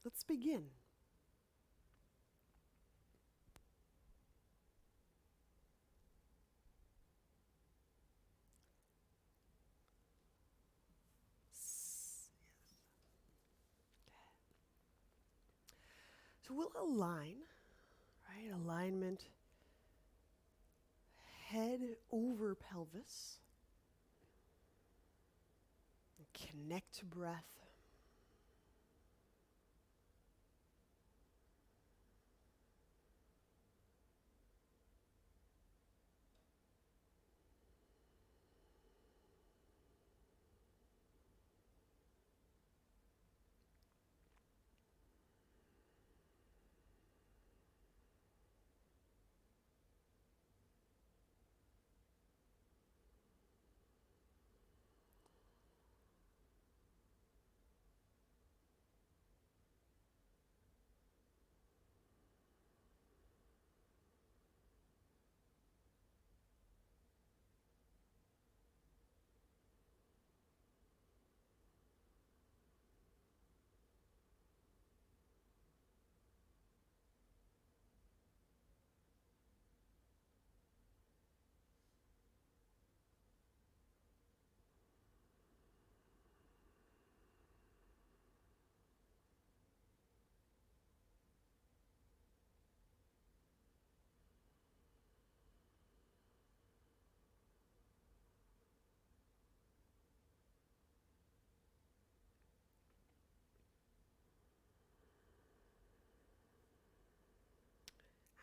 Let's begin. So we'll align, right? Alignment, head over pelvis. Connect to breath.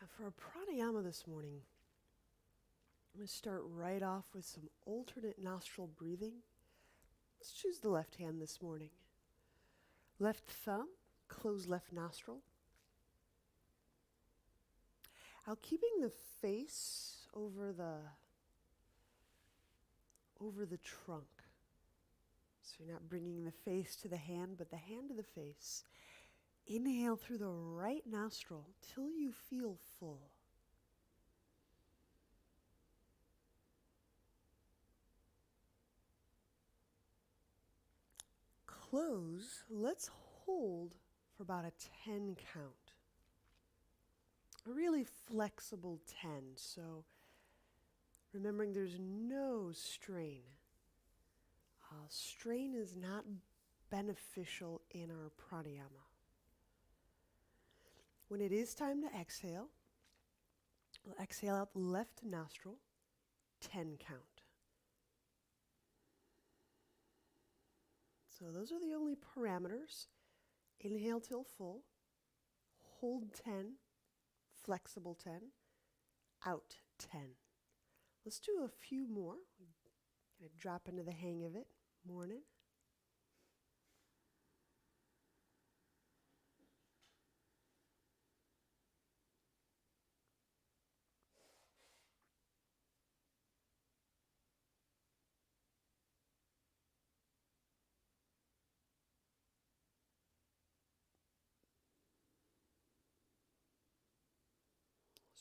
Now for our pranayama this morning, I'm going to start right off with some alternate nostril breathing. Let's choose the left hand this morning. Left thumb, close left nostril. Now keeping the face over the trunk. So you're not bringing the face to the hand, but the hand to the face. Inhale through the right nostril till you feel full. Close. Let's hold for about a 10 count. A really flexible 10. So remembering there's no strain. Strain is not beneficial in our pranayama. When it is time to exhale, we'll exhale out the left nostril, 10 count. So those are the only parameters. Inhale till full, hold 10, flexible 10, out 10. Let's do a few more. Gonna drop into the hang of it. Morning.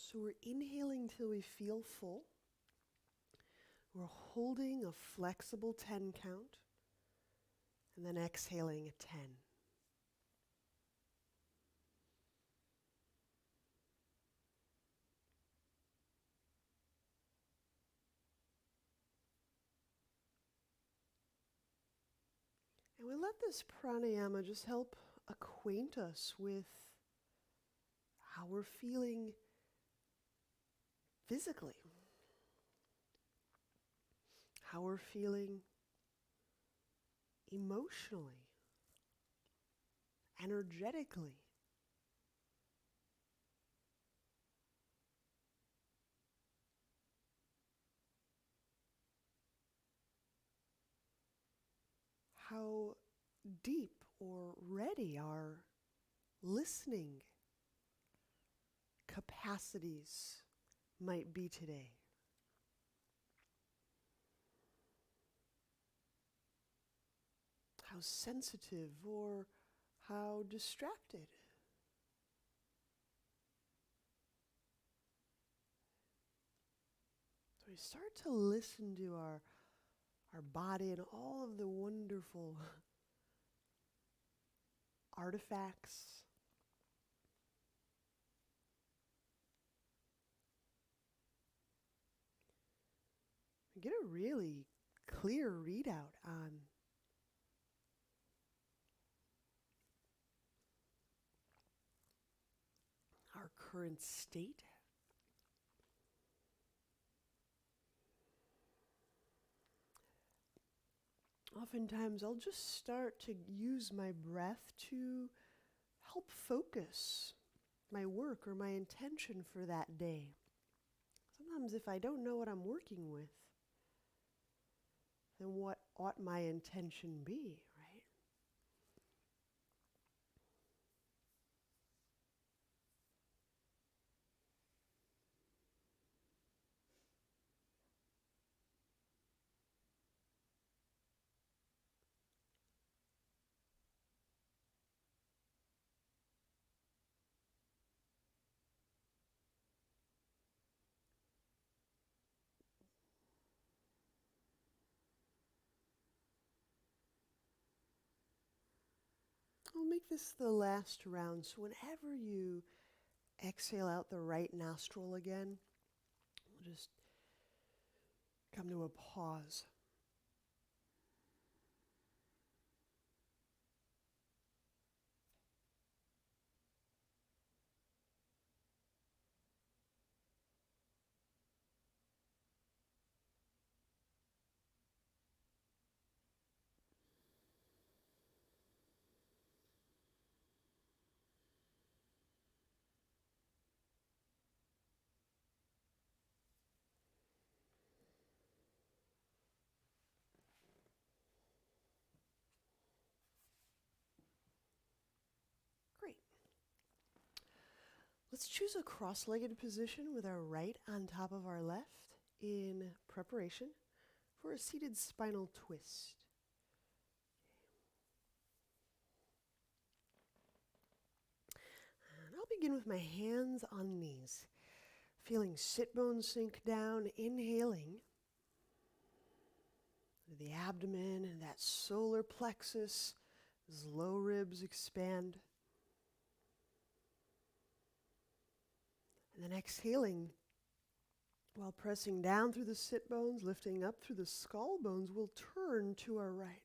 So we're inhaling till we feel full. We're holding a flexible 10 count, and then exhaling a 10. And we let this pranayama just help acquaint us with how we're feeling physically, how we're feeling emotionally, energetically. How deep or ready our listening capacities might be today. How sensitive or how distracted. So we start to listen to our body and all of the wonderful artifacts. Get a really clear readout on our current state. Oftentimes, I'll just start to use my breath to help focus my work or my intention for that day. Sometimes if I don't know what I'm working with, then what ought my intention be, right? I'll make this the last round, so whenever you exhale out the right nostril again, we'll just come to a pause. Great. Let's choose a cross-legged position with our right on top of our left in preparation for a seated spinal twist. And I'll begin with my hands on knees, feeling sit bones sink down, inhaling the abdomen and that solar plexus, as low ribs expand. And then exhaling while pressing down through the sit bones, lifting up through the skull bones, we'll turn to our right.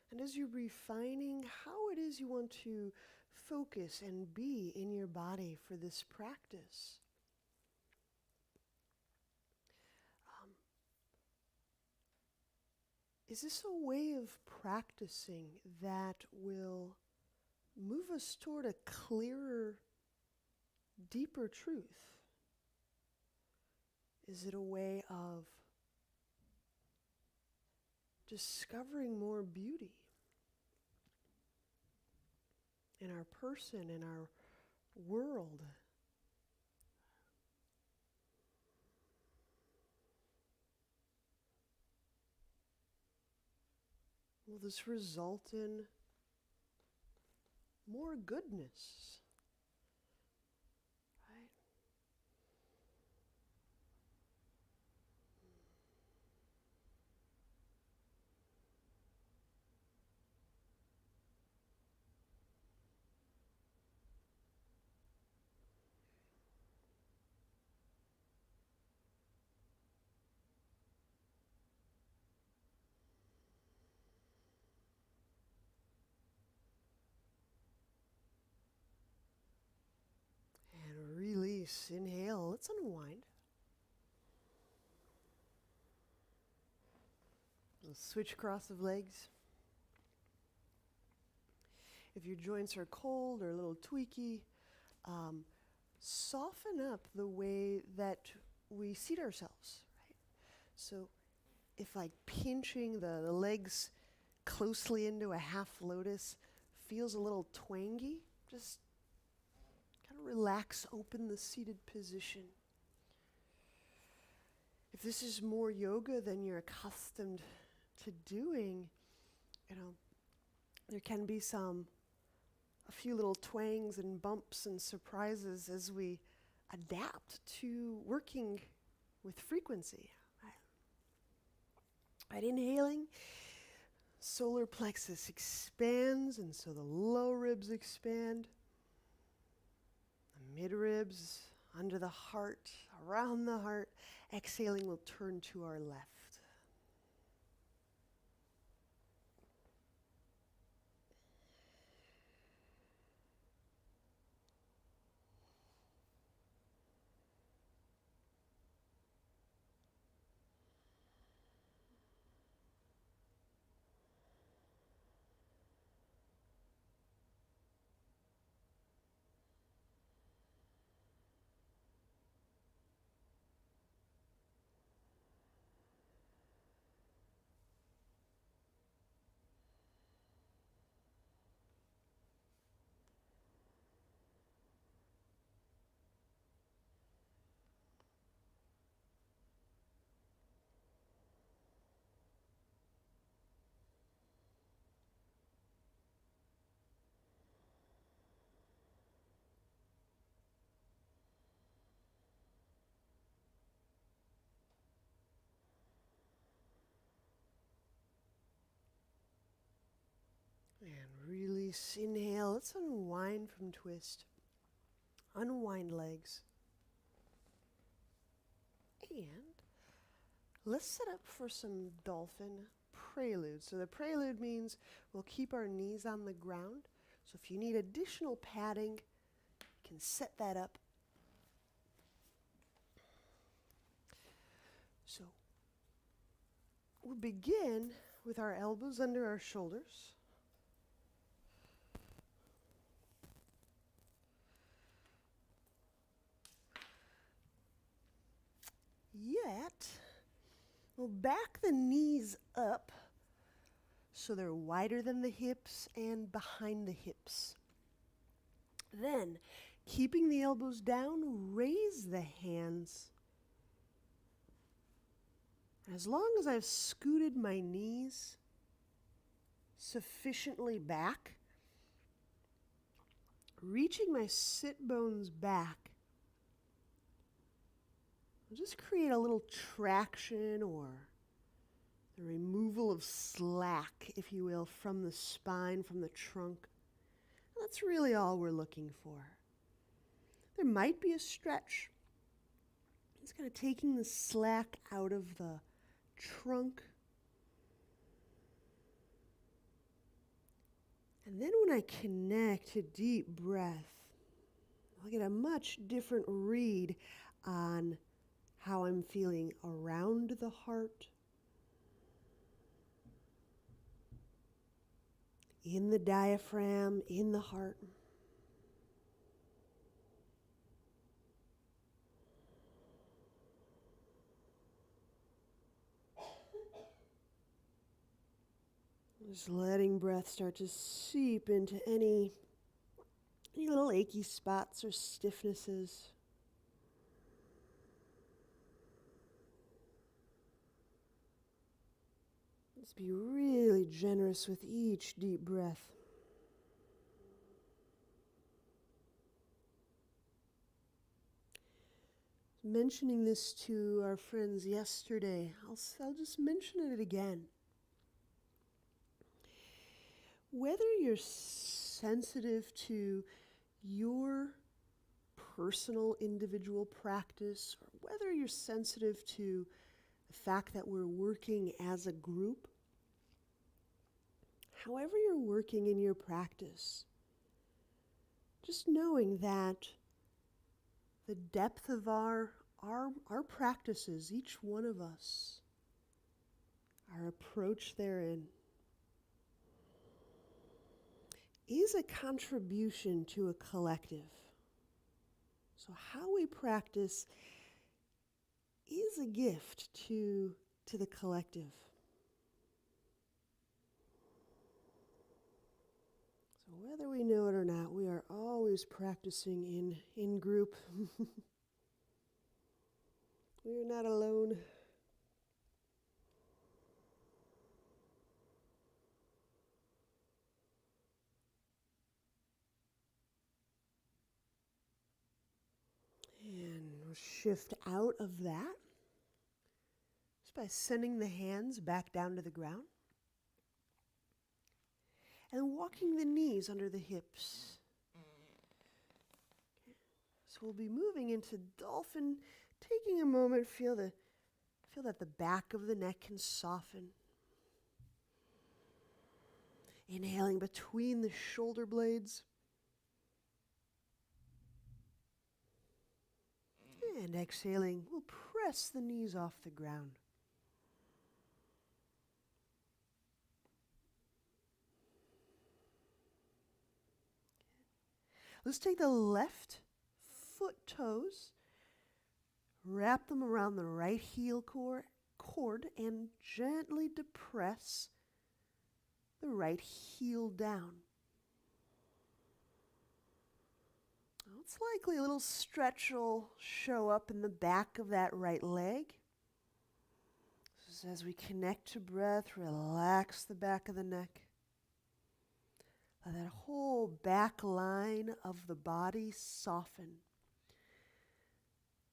And as you're refining how it is you want to focus and be in your body for this practice, is this a way of practicing that will move us toward a clearer, deeper truth? Is it a way of discovering more beauty in our person, in our world? Will this result in more goodness? Right? And release. Inhale. Let's unwind. We'll switch across of legs. If your joints are cold or a little tweaky, soften up the way that we seat ourselves, right? So if like pinching the legs closely into a half lotus feels a little twangy, just kind of relax, open the seated position. If this is more yoga than you're accustomed to doing, there can be a few little twangs and bumps and surprises as we adapt to working with frequency. Right, inhaling, solar plexus expands, and so the low ribs expand. The mid ribs, under the heart, around the heart. Exhaling, we'll turn to our left. And release, inhale. Let's unwind from twist. Unwind legs. And let's set up for some dolphin prelude. So the prelude means we'll keep our knees on the ground. So if you need additional padding, you can set that up. So we'll begin with our elbows under our shoulders. Yet, we'll back the knees up so they're wider than the hips and behind the hips. Then, keeping the elbows down, raise the hands. As long as I've scooted my knees sufficiently back, reaching my sit bones back, I'll just create a little traction or the removal of slack, if you will, from the spine, from the trunk. That's really all we're looking for. There might be a stretch. It's kind of taking the slack out of the trunk. And then when I connect to deep breath, I'll get a much different read on how I'm feeling around the heart, in the diaphragm, in the heart. Just letting breath start to seep into any little achy spots or stiffnesses. Let's be really generous with each deep breath. Mentioning this to our friends yesterday, I'll just mention it again. Whether you're sensitive to your personal individual practice, or whether you're sensitive to the fact that we're working as a group, however you're working in your practice, just knowing that the depth of our practices, each one of us, our approach therein, is a contribution to a collective. So how we practice is a gift to the collective. So whether we know it or not, we are always practicing in group. We are not alone. And we'll shift out of that just by sending the hands back down to the ground. And walking the knees under the hips. So we'll be moving into dolphin, taking a moment, feel that the back of the neck can soften. Inhaling between the shoulder blades. And exhaling, we'll press the knees off the ground. Let's take the left foot toes, wrap them around the right heel cord, and gently depress the right heel down. It's likely a little stretch will show up in the back of that right leg. So as we connect to breath, relax the back of the neck. Let that whole back line of the body soften.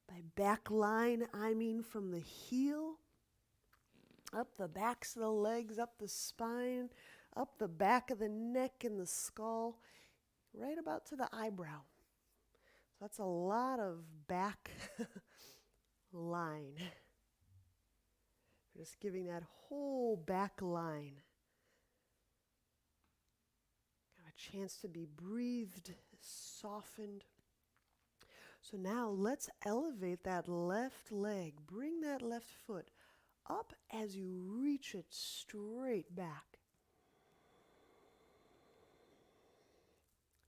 By back line, I mean from the heel, up the backs of the legs, up the spine, up the back of the neck and the skull, right about to the eyebrow. So that's a lot of back line. Just giving that whole back line a chance to be breathed, softened. So now let's elevate that left leg. Bring that left foot up as you reach it straight back.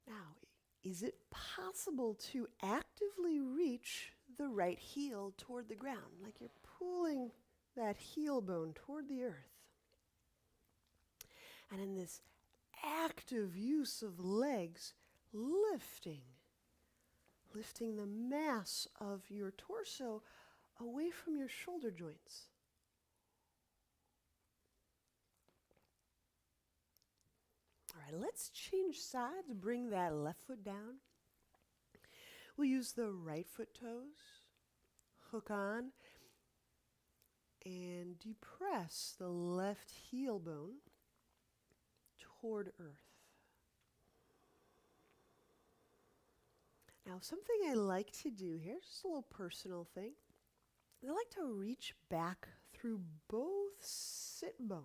Now, is it possible to actively reach the right heel toward the ground, like you're pulling that heel bone toward the earth? And in this active use of legs, lifting the mass of your torso away from your shoulder joints. All right, let's change sides. Bring that left foot down. We'll use the right foot toes, hook on, and depress the left heel bone toward earth. Now, something I like to do here, just a little personal thing, I like to reach back through both sit bones.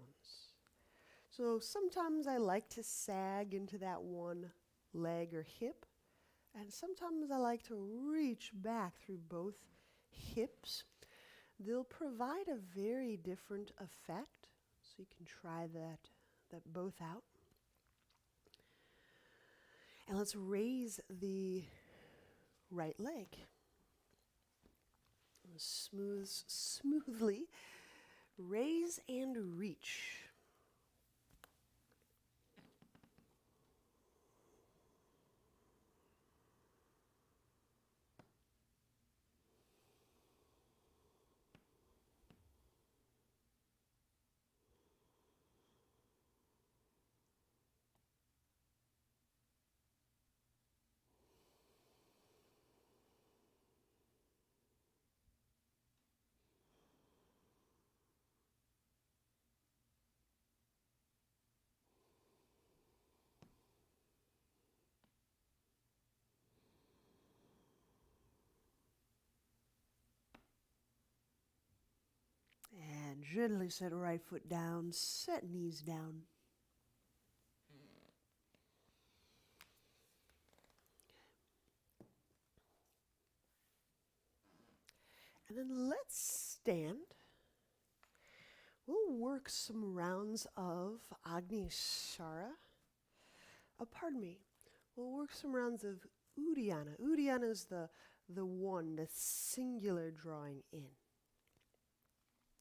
So sometimes I like to sag into that one leg or hip, and sometimes I like to reach back through both hips. They'll provide a very different effect, so you can try that both out. And let's raise the right leg. Smoothly raise and reach. And gently set right foot down, set knees down. And then let's stand. We'll work some rounds of Agnisara. We'll work some rounds of Uddiyana. Uddiyana is the the one, the singular drawing in.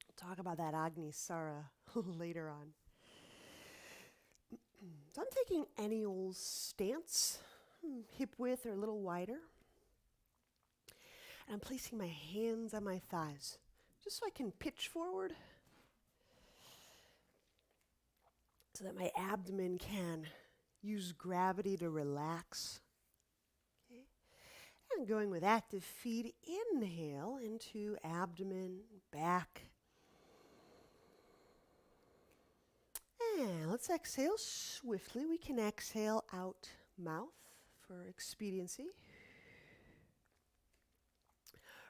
We'll talk about that Agnisara later on. So I'm taking any old stance, hip width or a little wider. And I'm placing my hands on my thighs, just so I can pitch forward, so that my abdomen can use gravity to relax. Okay. And going with active feet, inhale into abdomen, back. And let's exhale swiftly. We can exhale out mouth for expediency.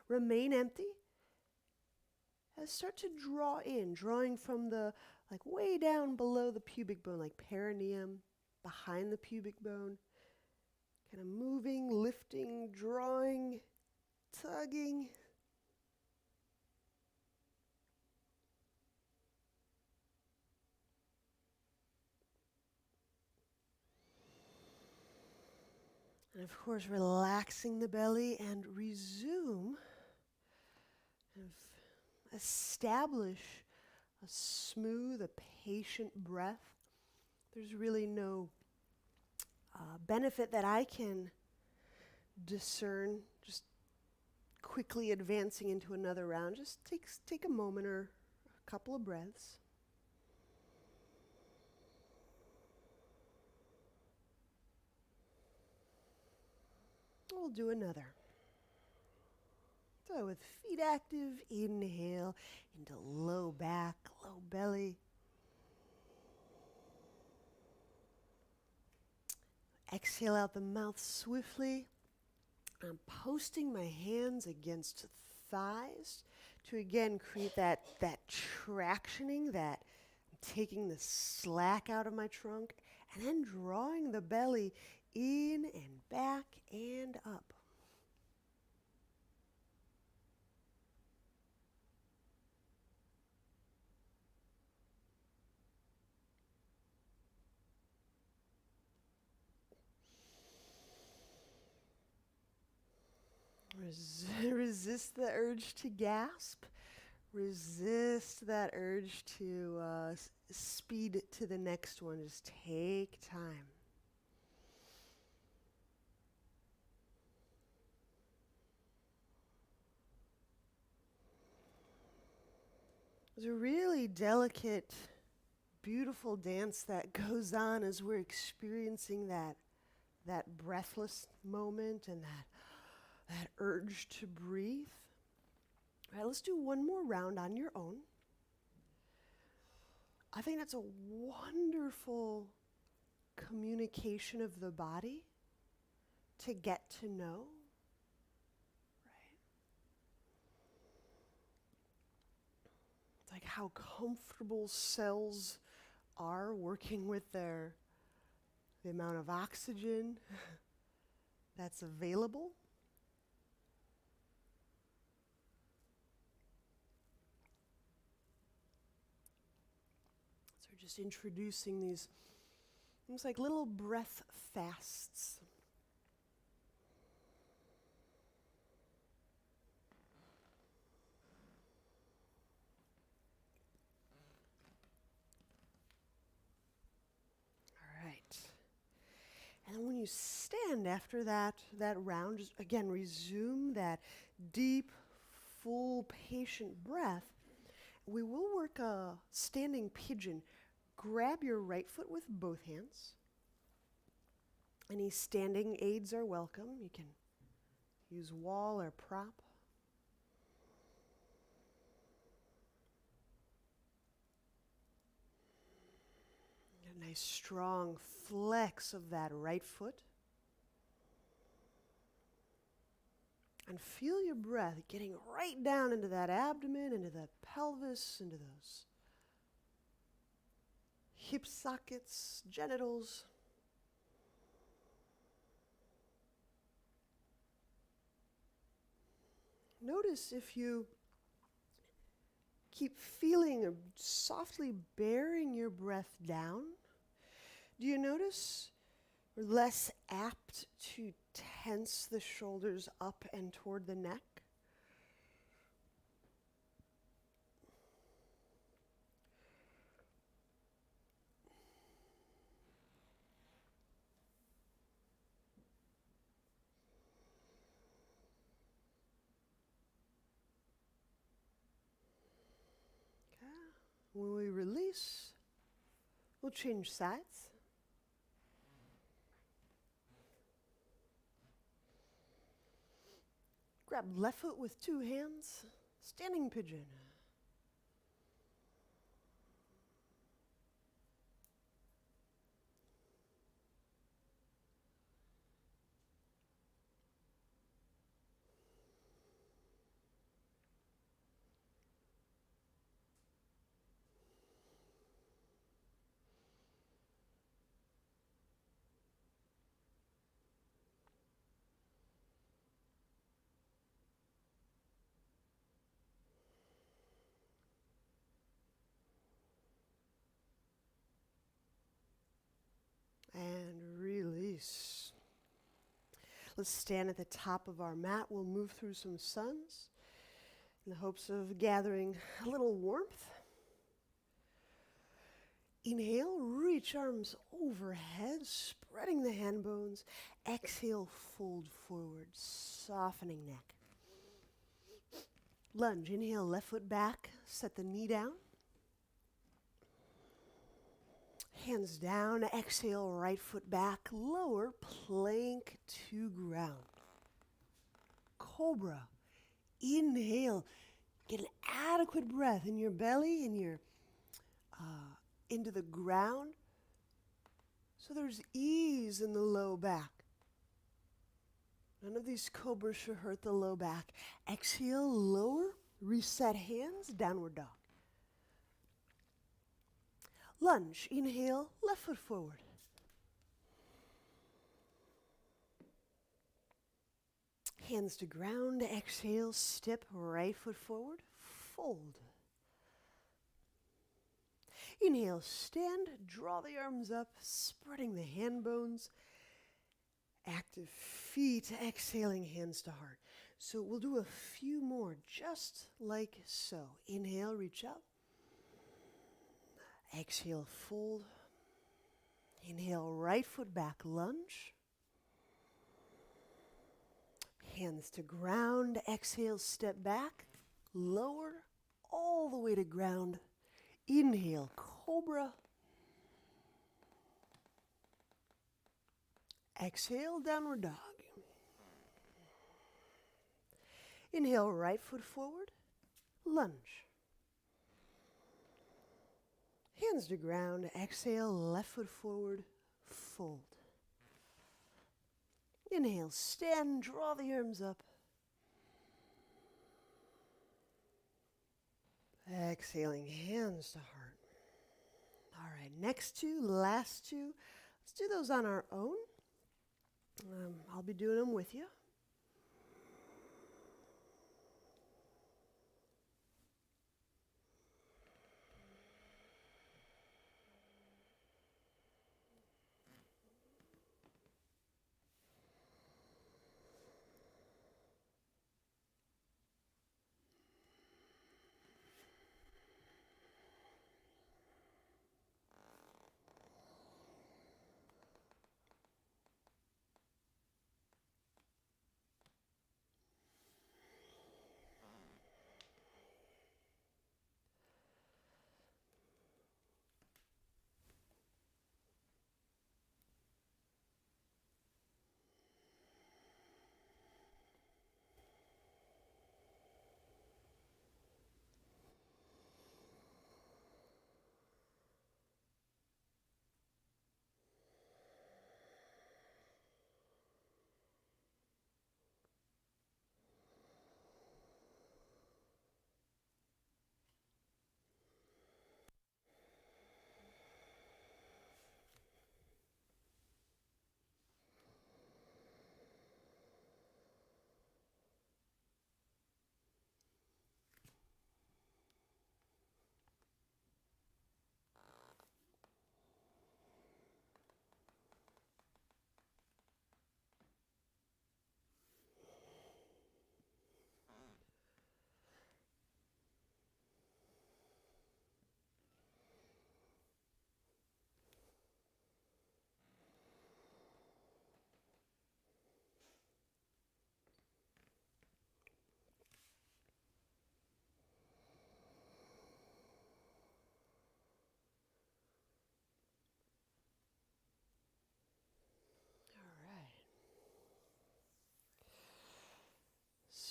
Remain empty. And start to draw in, drawing from the, like way down below the pubic bone, like perineum, behind the pubic bone. Kind of moving, lifting, drawing, tugging. And of course, relaxing the belly and resume. Establish a smooth, a patient breath. There's really no benefit that I can discern just quickly advancing into another round. Just take a moment or a couple of breaths. We'll do another. So with feet active, inhale into low back, low belly. Exhale out the mouth swiftly. I'm posting my hands against thighs to again create that tractioning, that I'm taking the slack out of my trunk, and then drawing the belly in and back and up. Resist the urge to gasp. Resist that urge to speed to the next one. Just take time. There's a really delicate, beautiful dance that goes on as we're experiencing that breathless moment and that urge to breathe. All right, let's do one more round on your own. I think that's a wonderful communication of the body to get to know. Right? It's like how comfortable cells are working with the amount of oxygen that's available. So we're just introducing these almost like little breath fasts. And then when you stand after that round, just again resume that deep, full, patient breath. We will work a standing pigeon. Grab your right foot with both hands. Any standing aids are welcome. You can use wall or prop. A nice strong flex of that right foot. And feel your breath getting right down into that abdomen, into the pelvis, into those hip sockets, genitals. Notice if you keep feeling or softly bearing your breath down. Do you notice We're less apt to tense the shoulders up and toward the neck. Okay. When we release, we'll change sides. Grab left foot with 2 hands, standing pigeon. And release. Let's stand at the top of our mat. We'll move through some suns in the hopes of gathering a little warmth. Inhale, reach arms overhead, spreading the hand bones. Exhale, fold forward, softening neck. Lunge, inhale, left foot back, set the knee down. Hands down, exhale, right foot back, lower, plank to ground. Cobra, inhale, get an adequate breath in your belly, into the ground, so there's ease in the low back. None of these cobras should hurt the low back. Exhale, lower, reset hands, downward dog. Lunge, inhale, left foot forward. Hands to ground, exhale, step right foot forward, fold. Inhale, stand, draw the arms up, spreading the hand bones. Active feet, exhaling hands to heart. So we'll do a few more, just like so. Inhale, reach up. Exhale, fold. Inhale, right foot back, lunge. Hands to ground. Exhale, step back. Lower, all the way to ground. Inhale, cobra. Exhale, downward dog. Inhale, right foot forward, lunge. Hands to ground, exhale, left foot forward, fold. Inhale, stand, draw the arms up. Exhaling, hands to heart. All right, next 2, last 2. Let's do those on our own. I'll be doing them with you.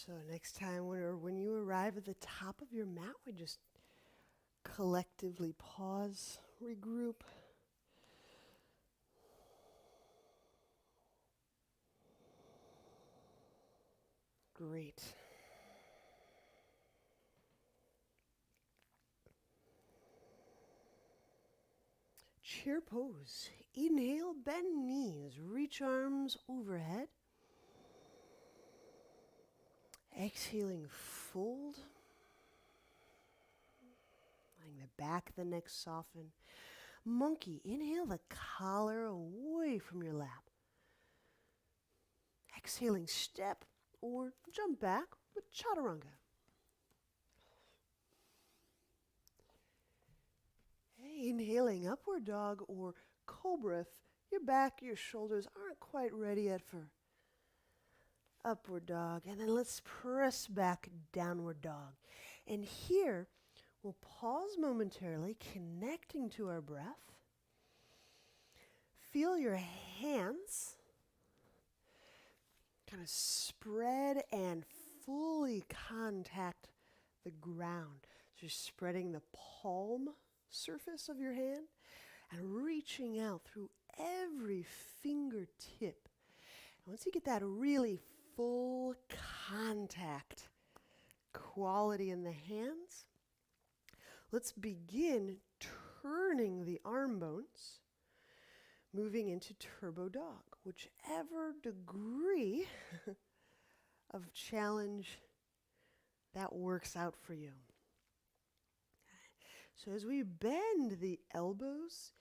So next time when you arrive at the top of your mat, we just collectively pause, regroup. Great. Chair pose. Inhale, bend knees, reach arms overhead. Exhaling, fold. Letting the back of the neck soften. Monkey, inhale the collar away from your lap. Exhaling, step or jump back with chaturanga. Inhaling, upward dog or cobra if your back, your shoulders aren't quite ready yet for upward dog. And then let's press back, downward dog. And here, we'll pause momentarily, connecting to our breath. Feel your hands kind of spread and fully contact the ground. So you're spreading the palm surface of your hand and reaching out through every fingertip. And once you get that really full contact quality in the hands, let's begin turning the arm bones, moving into turbo dog, whichever degree of challenge that works out for you. So as we bend the elbows,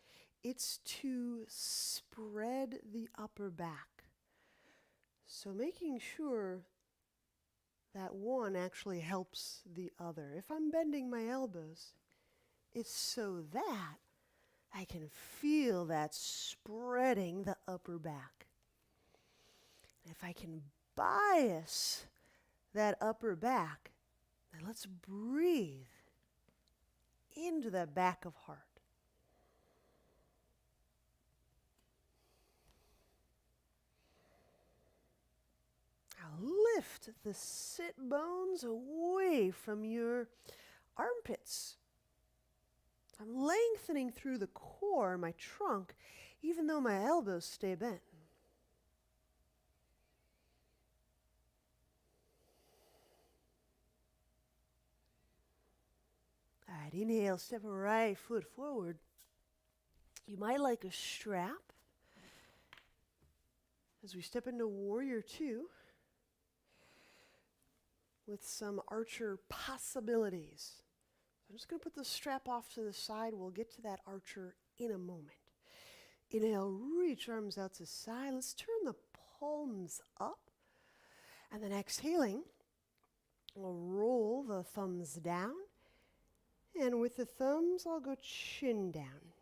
it's to spread the upper back. So making sure that one actually helps the other. If I'm bending my elbows, it's so that I can feel that spreading the upper back. If I can bias that upper back, then let's breathe into the back of heart. Now lift the sit bones away from your armpits. I'm lengthening through the core, my trunk, even though my elbows stay bent. All right, inhale, step right foot forward. You might like a strap as we step into Warrior Two with some archer possibilities. I'm just going to put the strap off to the side. We'll get to that archer in a moment. Inhale, reach arms out to side. Let's turn the palms up. And then exhaling, we'll roll the thumbs down. And with the thumbs, I'll go chin down.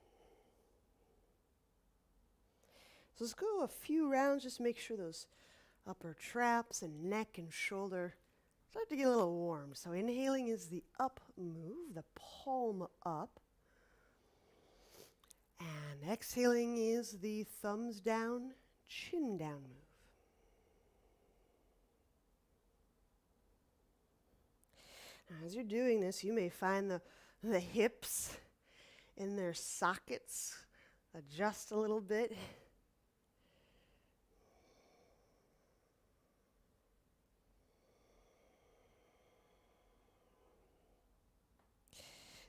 So let's go a few rounds, just make sure those upper traps and neck and shoulder start to get a little warm. So inhaling is the up move, the palm up. And exhaling is the thumbs down, chin down move. Now, as you're doing this, you may find the hips in their sockets adjust a little bit.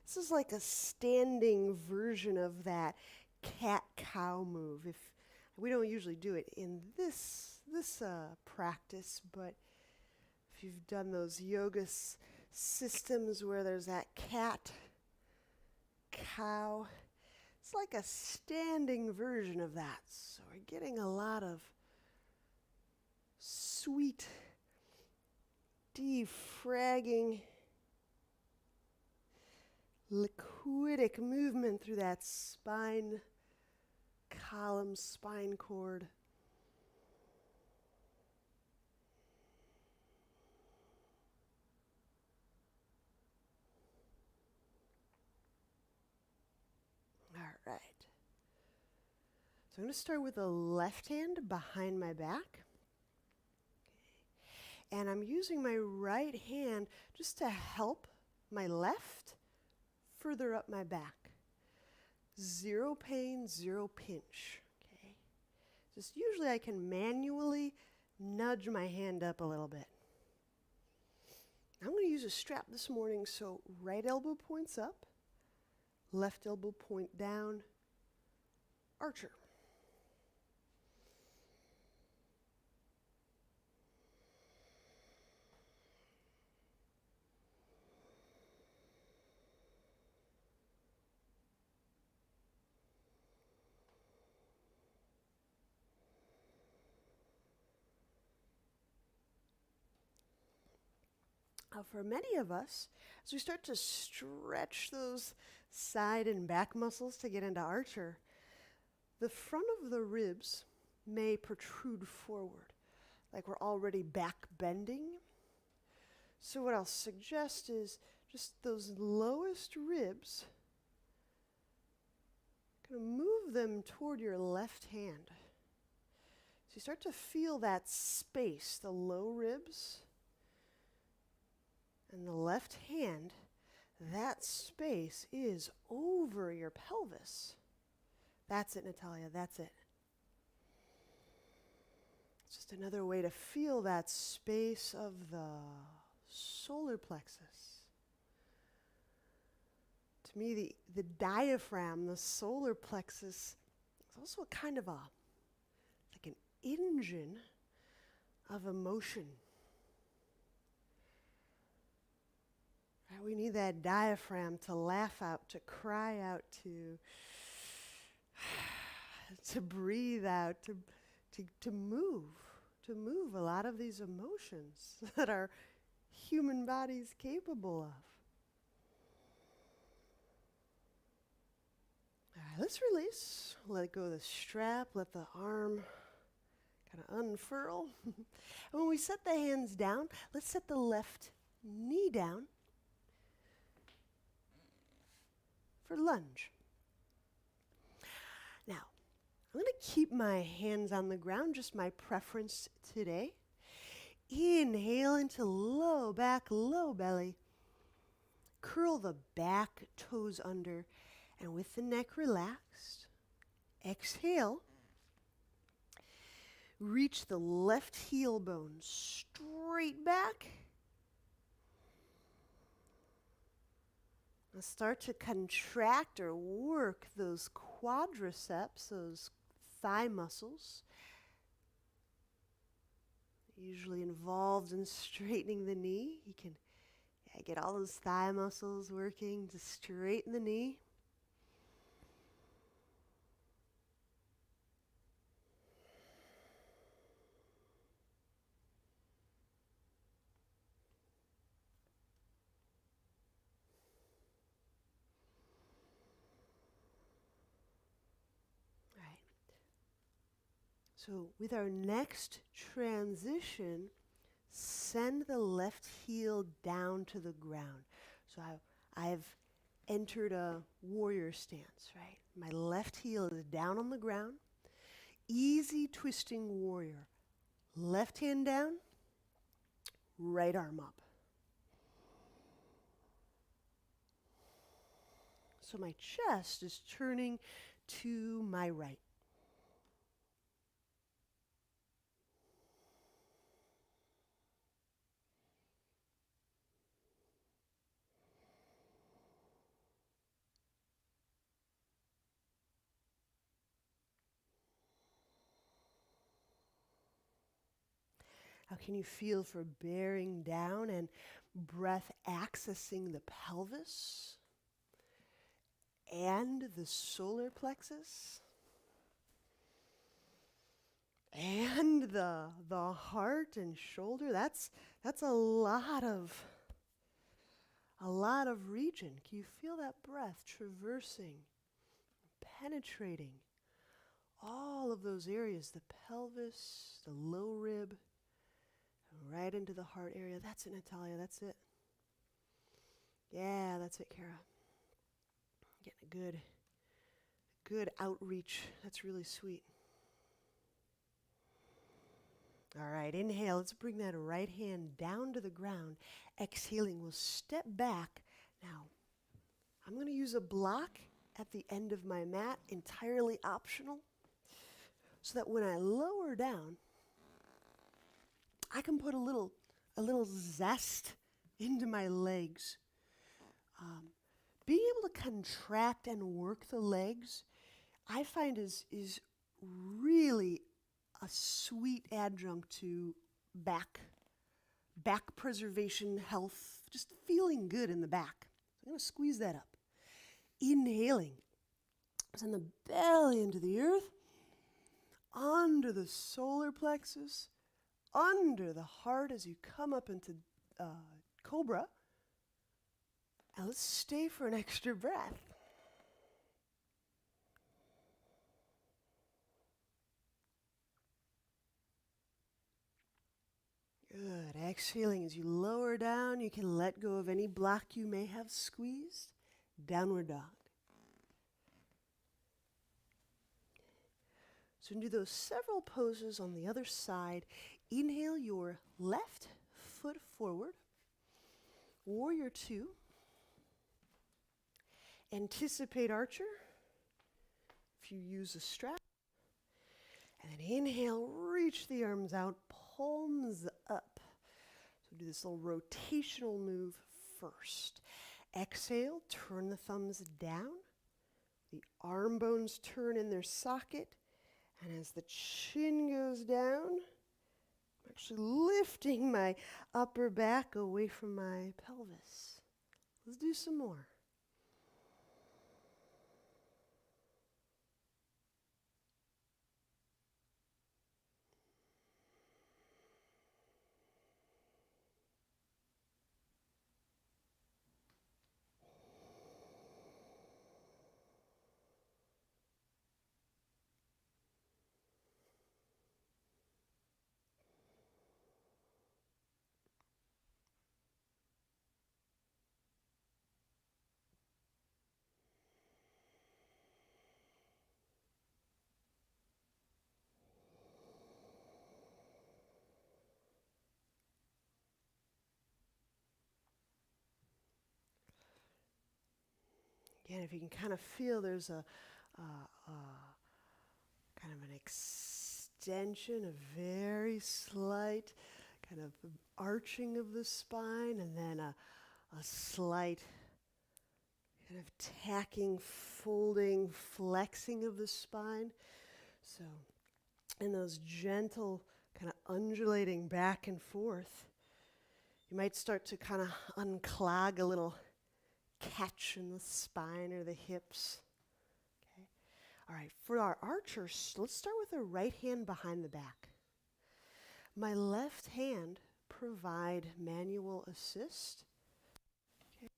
This is like a standing version of that cat-cow move. If we don't usually do it in this practice, but if you've done those yoga systems where there's that cat-cow, it's like a standing version of that. So we're getting a lot of sweet, defragging, liquidic movement through that spine column, spine cord. All right. So I'm going to start with the left hand behind my back. Okay. And I'm using my right hand just to help my left further up my back. Zero pain, zero pinch. Okay. Just usually I can manually nudge my hand up a little bit. I'm going to use a strap this morning, so right elbow points up, left elbow point down, archer. For many of us, as we start to stretch those side and back muscles to get into archer, the front of the ribs may protrude forward, like we're already back bending. So what I'll suggest is just those lowest ribs, kind of move them toward your left hand. So you start to feel that space, the low ribs, and the left hand, that space is over your pelvis. That's it, Natalia, that's it. It's just another way to feel that space of the solar plexus. To me, the diaphragm, the solar plexus, is also a kind of like an engine of emotion. Right? We need that diaphragm to laugh out, to cry out, to breathe out, to move a lot of these emotions that our human body's capable of. All right, let's release. Let go of the strap. Let the arm kind of unfurl. And when we set the hands down, let's set the left knee down for lunge. Now, I'm going to keep my hands on the ground, just my preference today. Inhale into low back, low belly. Curl the back toes under, and with the neck relaxed, exhale. Reach the left heel bone straight back. Now start to contract or work those quadriceps, those thigh muscles. Usually involved in straightening the knee. You can get all those thigh muscles working to straighten the knee. So with our next transition, send the left heel down to the ground. So I've entered a warrior stance, right? My left heel is down on the ground. Easy twisting warrior. Left hand down, right arm up. So my chest is turning to my right. How can you feel for bearing down and breath accessing the pelvis and the solar plexus and the heart and shoulder? That's a lot of region. Can you feel that breath traversing, penetrating all of those areas, the pelvis, the low rib, right into the heart area? That's it, Natalia, that's it. Yeah, that's it, Kara. Getting a good outreach. That's really sweet. All right, inhale. Let's bring that right hand down to the ground. Exhaling, we'll step back. Now, I'm going to use a block at the end of my mat, entirely optional, so that when I lower down, I can put a little zest into my legs. Being able to contract and work the legs, I find is really a sweet adjunct to back preservation, health, just feeling good in the back. So I'm going to squeeze that up. Inhaling. Send the belly into the earth, under the solar plexus, under the heart as you come up into cobra. Now let's stay for an extra breath. Good. Exhaling as you lower down, you can let go of any block you may have squeezed. Downward dog. So do those several poses on the other side. Inhale your left foot forward. Warrior two. Anticipate archer, if you use a strap. And then inhale, reach the arms out, palms up. So do this little rotational move first. Exhale, turn the thumbs down. The arm bones turn in their socket. And as the chin goes down, I'm actually lifting my upper back away from my pelvis. Let's do some more. Again, if you can kind of feel there's a kind of an extension, a very slight kind of arching of the spine, and then a slight kind of tacking, folding, flexing of the spine. So in those gentle kind of undulating back and forth, you might start to kind of unclog a little catch in the spine or the hips. Okay. All right, for our archers, let's start with the right hand behind the back. My left hand provide manual assist. Okay.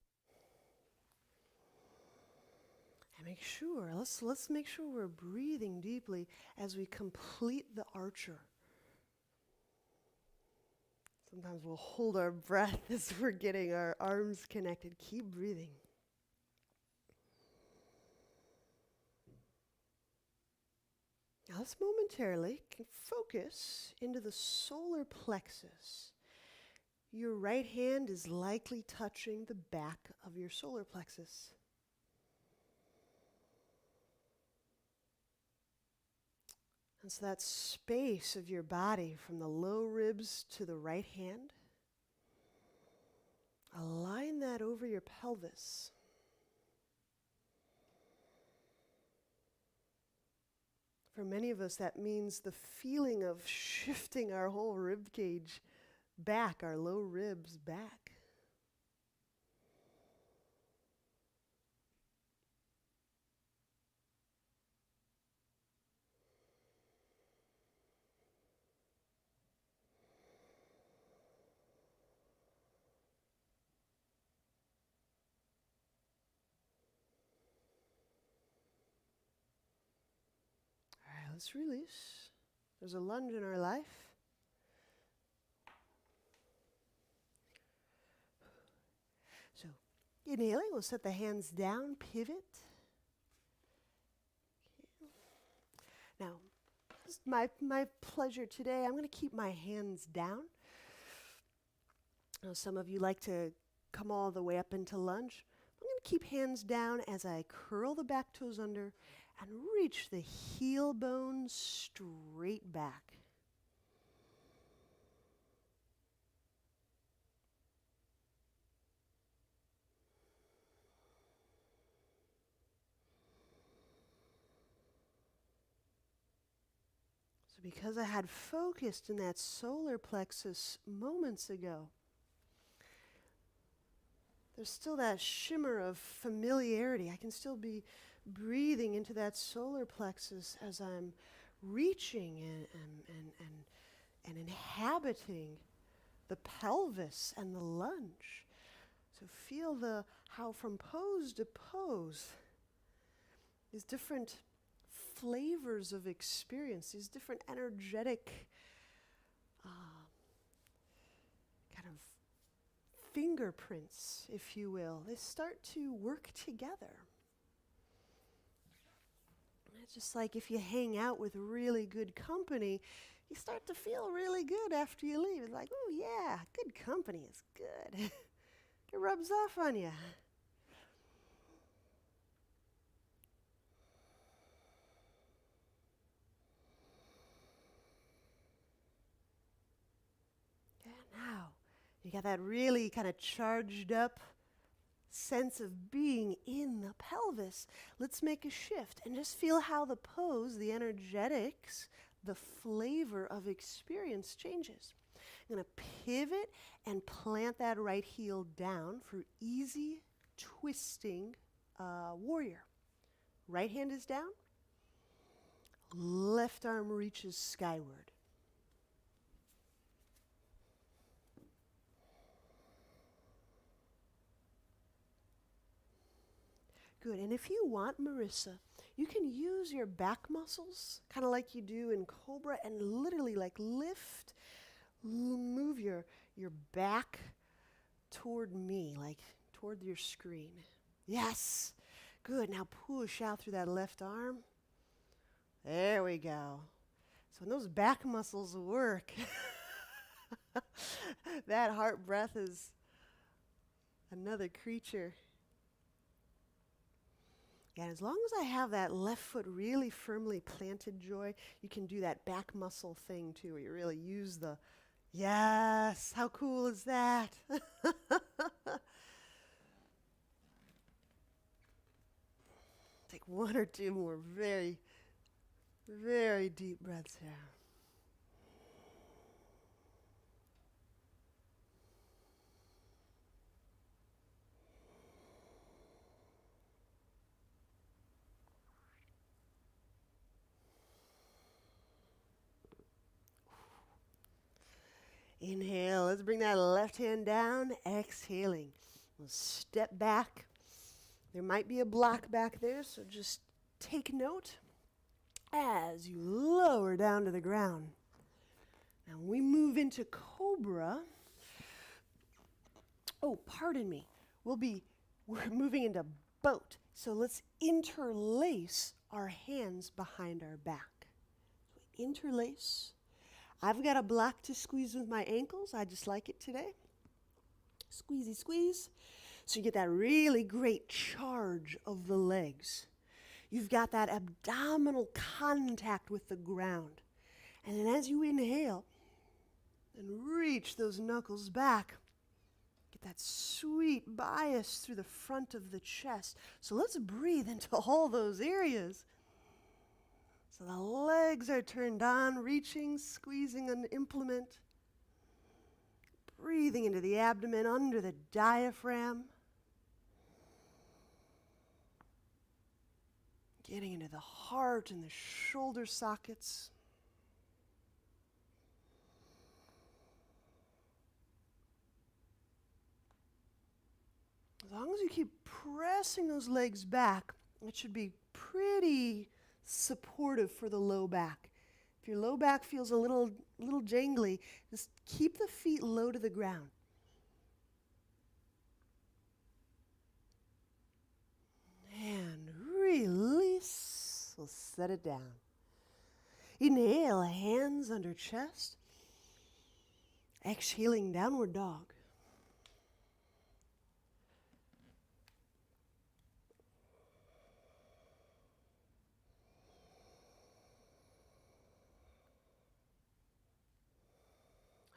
And make sure, let's make sure we're breathing deeply as we complete the archer. Sometimes we'll hold our breath as we're getting our arms connected. Keep breathing. Now let's momentarily focus into the solar plexus. Your right hand is likely touching the back of your solar plexus. And so that space of your body from the low ribs to the right hand, align that over your pelvis. For many of us, that means the feeling of shifting our whole rib cage back, our low ribs back. Let's release. There's a lunge in our life. So, inhaling, we'll set the hands down, pivot. Okay. Now, It's my pleasure today. I'm going to keep my hands down. Now, some of you like to come all the way up into lunge. I'm going to keep hands down as I curl the back toes under and reach the heel bone straight back. So because I had focused in that solar plexus moments ago, there's still that shimmer of familiarity. I can still be breathing into that solar plexus as I'm reaching and inhabiting the pelvis and the lunge. So feel how from pose to pose, these different flavors of experience, these different energetic kind of fingerprints, if you will, they start to work together. It's just like if you hang out with really good company, you start to feel really good after you leave. It's like, oh yeah, good company is good. It rubs off on you. Yeah, now you got that really kind of charged up sense of being in the pelvis. Let's make a shift and just feel how the pose, the energetics, the flavor of experience changes. I'm going to pivot and plant that right heel down for easy twisting warrior. Right hand is down, left arm reaches skyward. Good, and if you want, Marissa, you can use your back muscles, kind of like you do in Cobra, and literally like lift, move your back toward me, like toward your screen. Yes, good, now push out through that left arm. There we go. So when those back muscles work, that heart breath is another creature. And as long as I have that left foot really firmly planted, Joy, you can do that back muscle thing too, where you really use the, yes, how cool is that? Take one or two more very, very deep breaths here. Inhale, let's bring that left hand down, exhaling. We'll step back. There might be a block back there, so just take note as you lower down to the ground. Now we move into Cobra. Oh, pardon me. We're moving into boat. So let's interlace our hands behind our back. So interlace. I've got a block to squeeze with my ankles. I just like it today. Squeezy, squeeze. So you get that really great charge of the legs. You've got that abdominal contact with the ground. And then as you inhale and reach those knuckles back, get that sweet bias through the front of the chest. So let's breathe into all those areas. So the legs are turned on, reaching, squeezing an implement. Breathing into the abdomen under the diaphragm. Getting into the heart and the shoulder sockets. As long as you keep pressing those legs back, it should be pretty supportive for the low back. If your low back feels a little jangly, just keep the feet low to the ground. And release. We'll set it down. Inhale, hands under chest. Exhaling, downward dog.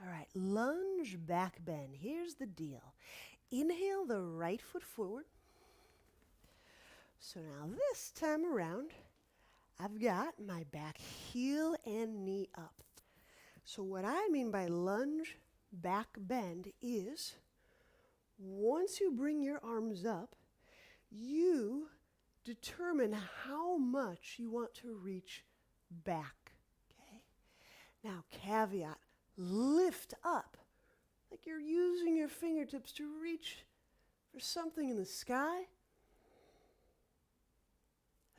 All right, lunge back bend. Here's the deal. Inhale the right foot forward. So now this time around, I've got my back heel and knee up. So what I mean by lunge back bend is once you bring your arms up, you determine how much you want to reach back. Okay? Now, caveat, lift up like you're using your fingertips to reach for something in the sky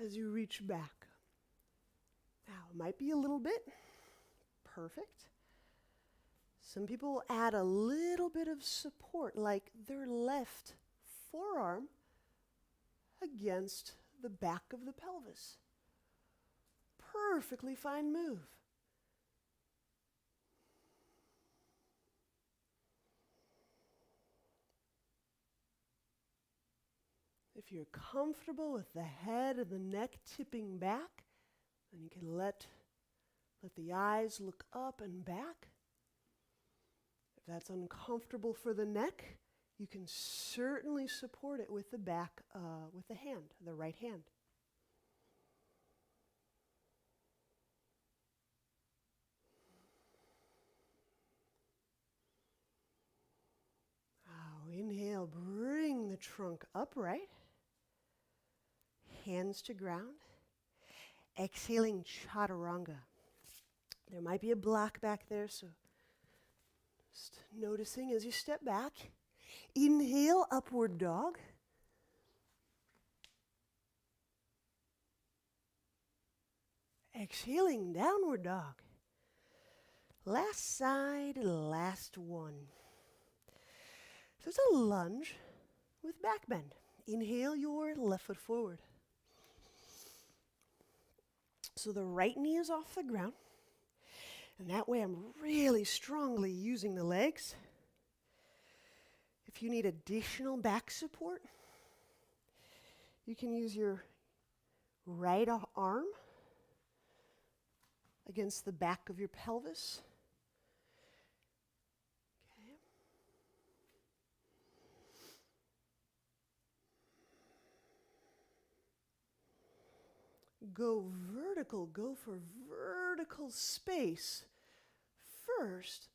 as you reach back. Now, it might be a little bit. Perfect. Some people will add a little bit of support, like their left forearm against the back of the pelvis. Perfectly fine move. If you're comfortable with the head and the neck tipping back, then you can let the eyes look up and back. If that's uncomfortable for the neck, you can certainly support it with the back, with the hand, the right hand. Now, inhale, bring the trunk upright. Hands to ground. Exhaling, chaturanga. There might be a block back there, so just noticing as you step back. Inhale, upward dog. Exhaling, downward dog. Last side, last one. So it's a lunge with back bend. Inhale your left foot forward. So the right knee is off the ground. And that way I'm really strongly using the legs. If you need additional back support, you can use your right arm against the back of your pelvis. Okay. Go vertical, go for vertical space first.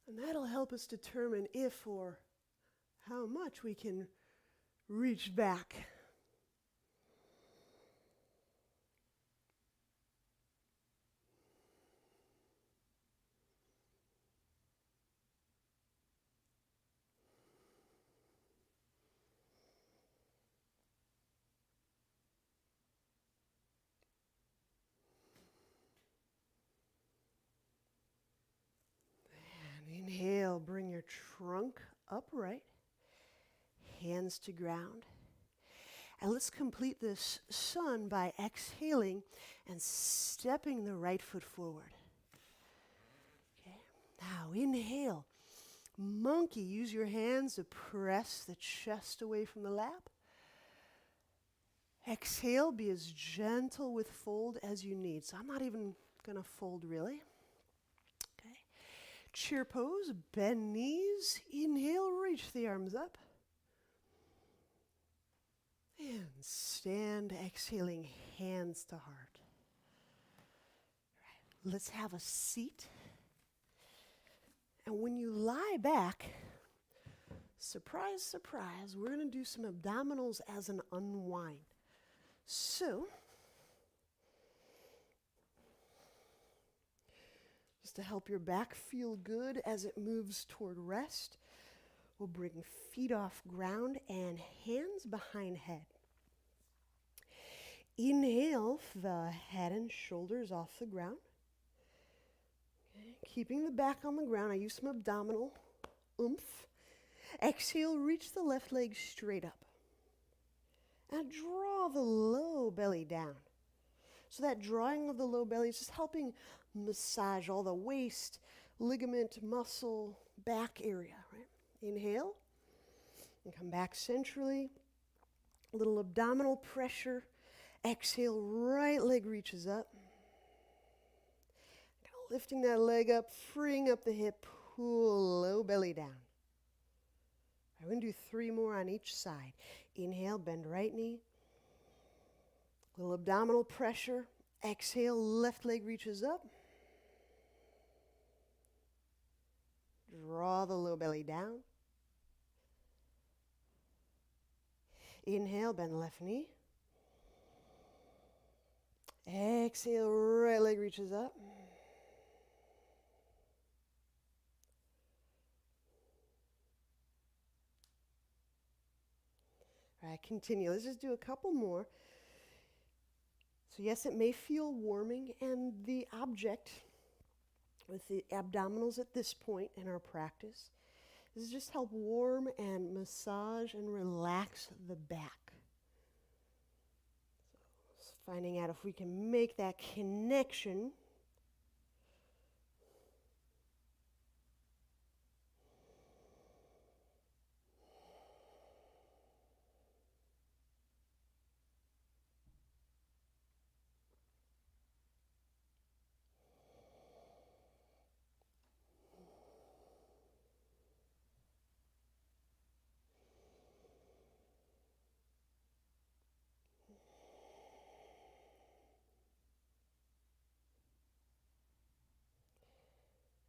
And that'll help us determine if or how much we can reach back. Inhale, bring your trunk upright, hands to ground. And let's complete this sun by exhaling and stepping the right foot forward. Okay. Now inhale, monkey. Use your hands to press the chest away from the lap. Exhale, be as gentle with fold as you need. So I'm not even going to fold really. Chair pose, bend knees, inhale, reach the arms up. And stand, exhaling, hands to heart. Right, let's have a seat. And when you lie back, surprise, surprise, we're going to do some abdominals as an unwind. So, to help your back feel good as it moves toward rest, we'll bring feet off ground and hands behind head. Inhale, the head and shoulders off the ground. Okay. Keeping the back on the ground, I use some abdominal oomph. Exhale, reach the left leg straight up. And draw the low belly down. So that drawing of the low belly is just helping massage all the waist, ligament, muscle, back area, right? Inhale and come back centrally. A little abdominal pressure. Exhale, right leg reaches up. Kind of lifting that leg up, freeing up the hip, pull low belly down. I'm going to do 3 more on each side. Inhale, bend right knee. Little abdominal pressure. Exhale, left leg reaches up. Draw the low belly down. Inhale, bend left knee. Exhale, right leg reaches up. All right, continue. Let's just do a couple more. So yes, it may feel warming, and the object with the abdominals at this point in our practice is just help warm and massage and relax the back. So finding out if we can make that connection.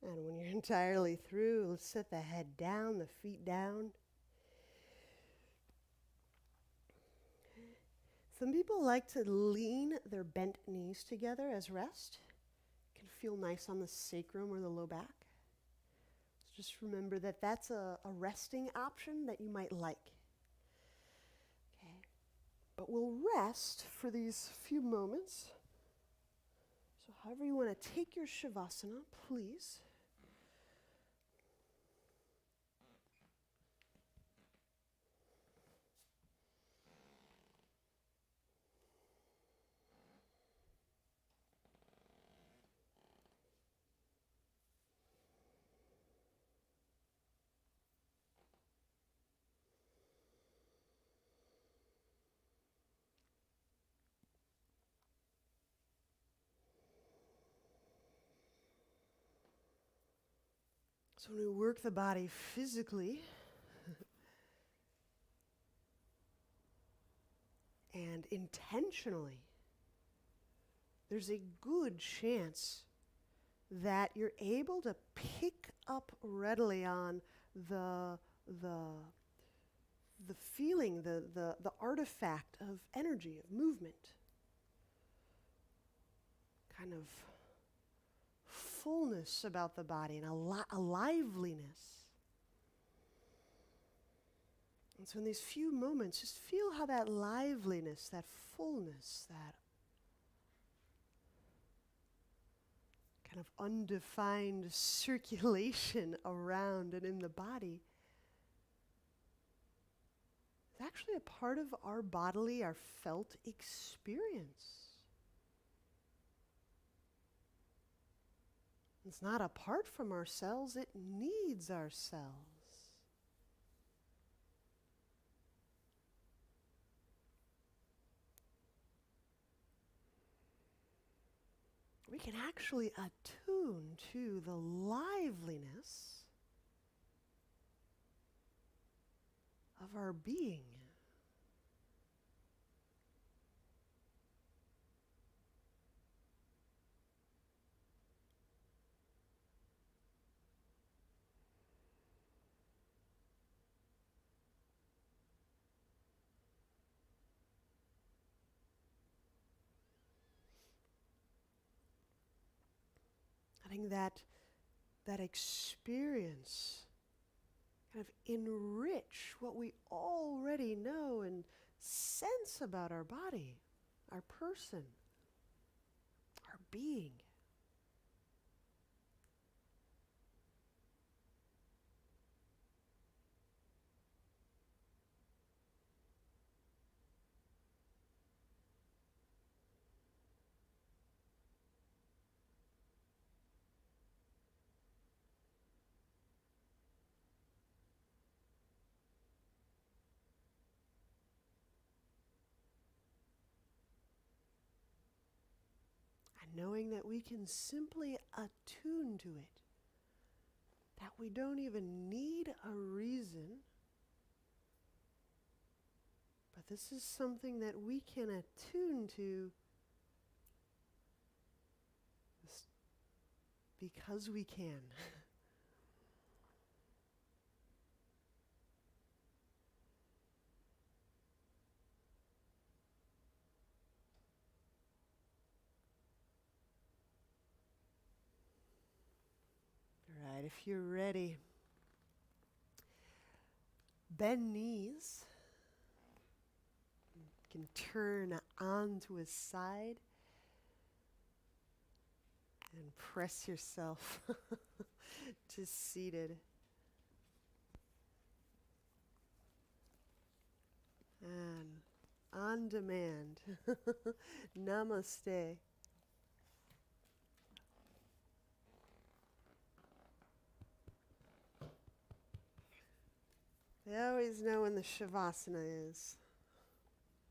And when you're entirely through, let's set the head down, the feet down. Some people like to lean their bent knees together as rest. It can feel nice on the sacrum or the low back. So just remember that that's a resting option that you might like. Okay. But we'll rest for these few moments. So however you want to take your Shavasana, please. So when we work the body physically and intentionally, there's a good chance that you're able to pick up readily on the feeling, the artifact of energy, of movement. Kind of fullness about the body and a liveliness. And so in these few moments, just feel how that liveliness, that fullness, that kind of undefined circulation around and in the body is actually a part of our bodily, our felt experience. It's not apart from ourselves, it needs ourselves. We can actually attune to the liveliness of our being. Letting that experience kind of enrich what we already know and sense about our body, our person, our being. knowing that we can simply attune to it, that we don't even need a reason, but this is something that we can attune to because we can. All right, if you're ready, bend knees. You can turn onto a side and press yourself to seated. And on demand, namaste. They always know when the Shavasana is.